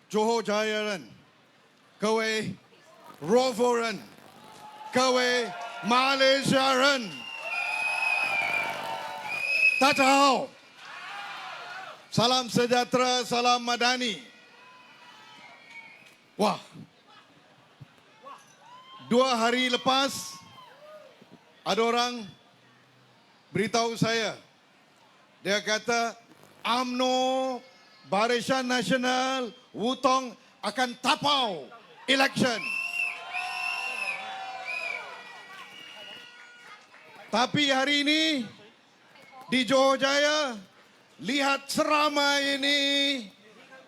Johor 家人、各位柔佛人、各位马来西亚人，大家好，salam sejahtera, salam madani. Wah, 2 hari lepas ada orang beritahu saya, dia kata UMNO Barisan Nasional Wutong akan tapau election. Tapi hari ini di Johor Jaya, lihat seramai ini,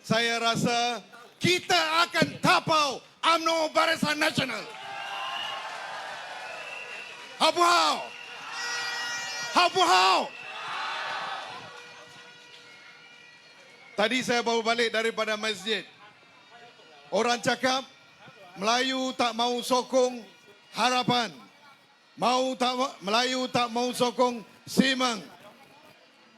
saya rasa kita akan tapau UMNO Barisan Nasional. Hau hau. Tadi saya baru balik daripada masjid. Orang cakap Melayu tak mau sokong harapan. Melayu tak mau sokong Semang.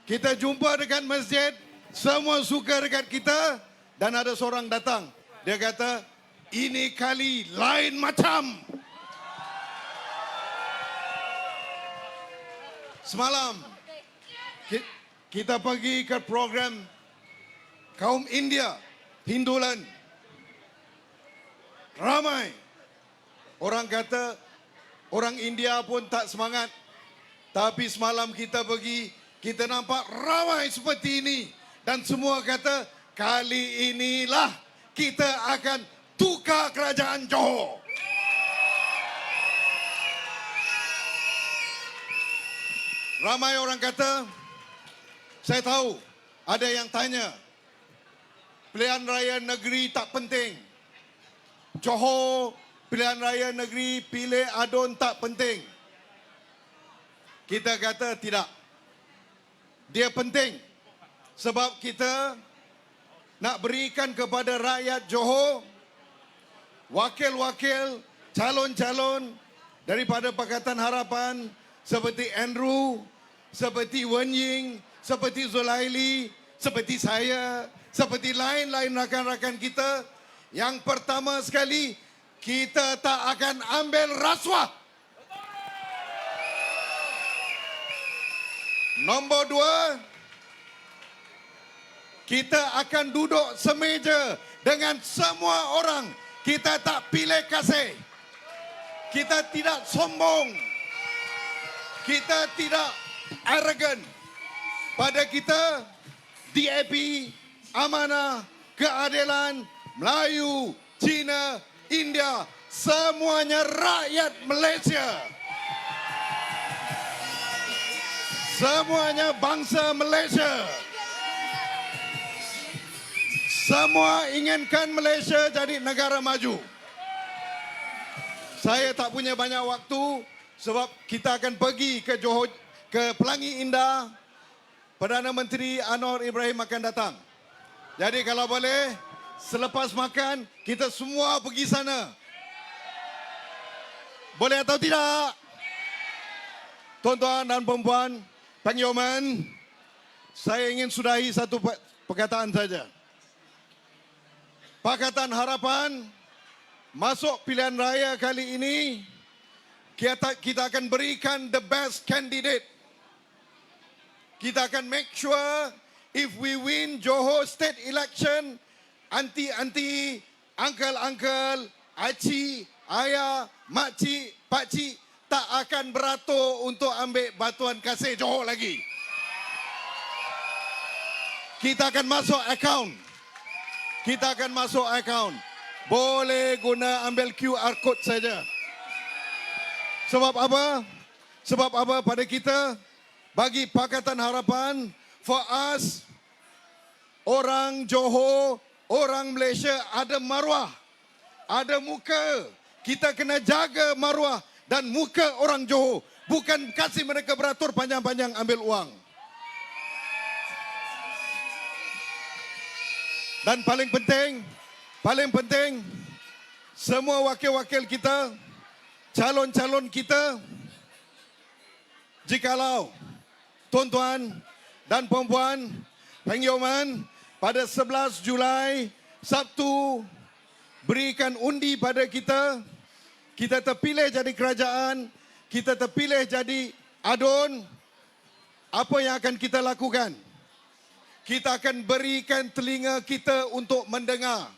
Kita jumpa dekat masjid, semua suka dekat kita, dan ada seorang datang. Dia kata, ini kali lain macam. Semalam kita pergi ke program kaum India, Hinduland. Ramai orang kata orang India pun tak semangat. Tapi semalam kita pergi, kita nampak ramai seperti ini. Dan semua kata, kali inilah kita akan tukar kerajaan Johor. Ramai orang kata, saya tahu ada yang tanya, pilihan raya negeri tak penting. Johor, pilihan raya negeri pilih adun tak penting. Kita kata tidak. Dia penting. Sebab kita nak berikan kepada rakyat Johor wakil-wakil, calon-calon daripada Pakatan Harapan seperti Andrew, seperti Wen Ying, seperti Zulaili, seperti saya, seperti lain-lain rakan-rakan kita. Yang pertama sekali, kita tak akan ambil rasuah. Nombor 2, kita akan duduk semeja dengan semua orang. Kita tak pilih kasih. Kita tidak sombong. Kita tidak arrogant. Pada kita, DAP, amanah, keadilan, Melayu, Cina, India, semuanya rakyat Malaysia. Semuanya bangsa Malaysia. Semua inginkan Malaysia jadi negara maju. Saya tak punya banyak waktu sebab kita akan pergi ke Johor, ke Pelangi Indah. Perdana Menteri Anwar Ibrahim akan datang. Jadi kalau boleh, selepas makan, kita semua pergi sana. Boleh atau tidak? Tuan-tuan dan puan-puan, Pengyoman, saya ingin sudahi satu perkataan saja. Pakatan Harapan masuk pilihan raya kali ini, kita akan berikan the best candidate. Kita akan make sure if we win Johor state election, aunty-aunty, uncle-uncle, aci, ayah, makcik, pakcik tak akan beratur untuk ambil batuan kasih Johor lagi. Kita akan masuk akaun. Kita akan masuk akaun. Boleh guna ambil QR code saja. Sebab apa? Sebab apa pada kita? Bagi Pakatan Harapan, for us, orang Johor, orang Malaysia ada maruah, ada muka. Kita kena jaga maruah dan muka orang Johor. Bukan kasih mereka beratur panjang-panjang ambil uang. Dan paling penting, semua wakil-wakil kita, calon-calon kita, jikalau tuan-tuan dan puan-puan, Pengyoman, pada 11 Julai Sabtu, berikan undi pada kita. Kita terpilih jadi kerajaan, kita terpilih jadi adun. Apa yang akan kita lakukan? Kita akan berikan telinga kita untuk mendengar.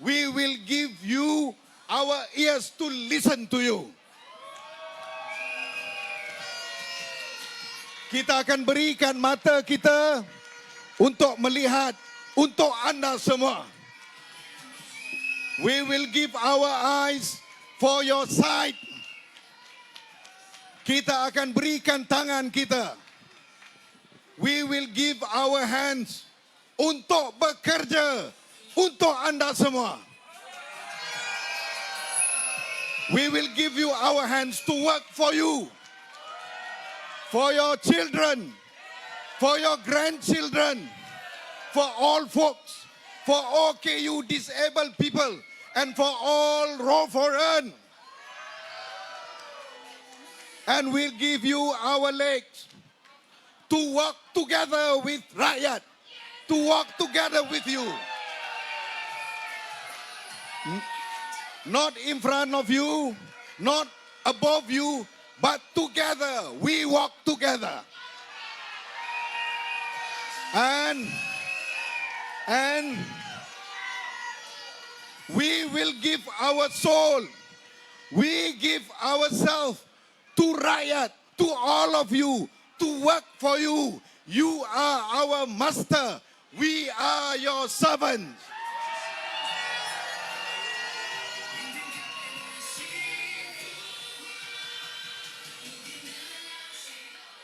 We will give you our ears to listen to you. Kita akan berikan mata kita untuk melihat untuk anda semua. We will give our eyes for your sight. Kita akan berikan tangan kita. We will give our hands untuk bekerja untuk anda semua. We will give you our hands to work for you, for your children, for your grandchildren, for all folks, for OKU disabled people, and for all raw foreign. And we'll give you our legs to work together with rakyat, to work together with you. Not in front of you, not above you, but together. We walk together. And we will give our soul, we give ourselves to rakyat, to all of you, to work for you. You are our master. We are your servants.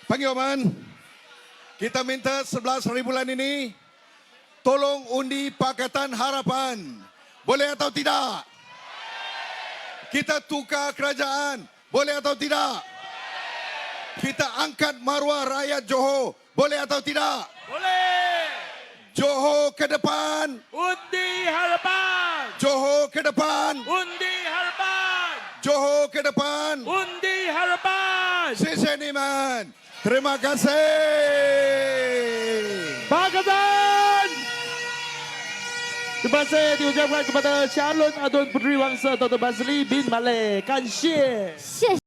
Pangyoman, kita minta 11 hari bulan ini tolong undi Pakatan Harapan. Boleh atau tidak? Kita tukar kerajaan. Boleh atau tidak? Kita angkat maruah rakyat Johor. Boleh atau tidak? Boleh. Johor ke depan. Undi harapan. Johor ke depan. Undi harapan. Johor ke depan. Undi harapan. Seseniman. Terima kasih. Pakatan. Terima kasih diucapkan kepada calon adun puteri bangsa Dr. Basri bin Malek. 感谢。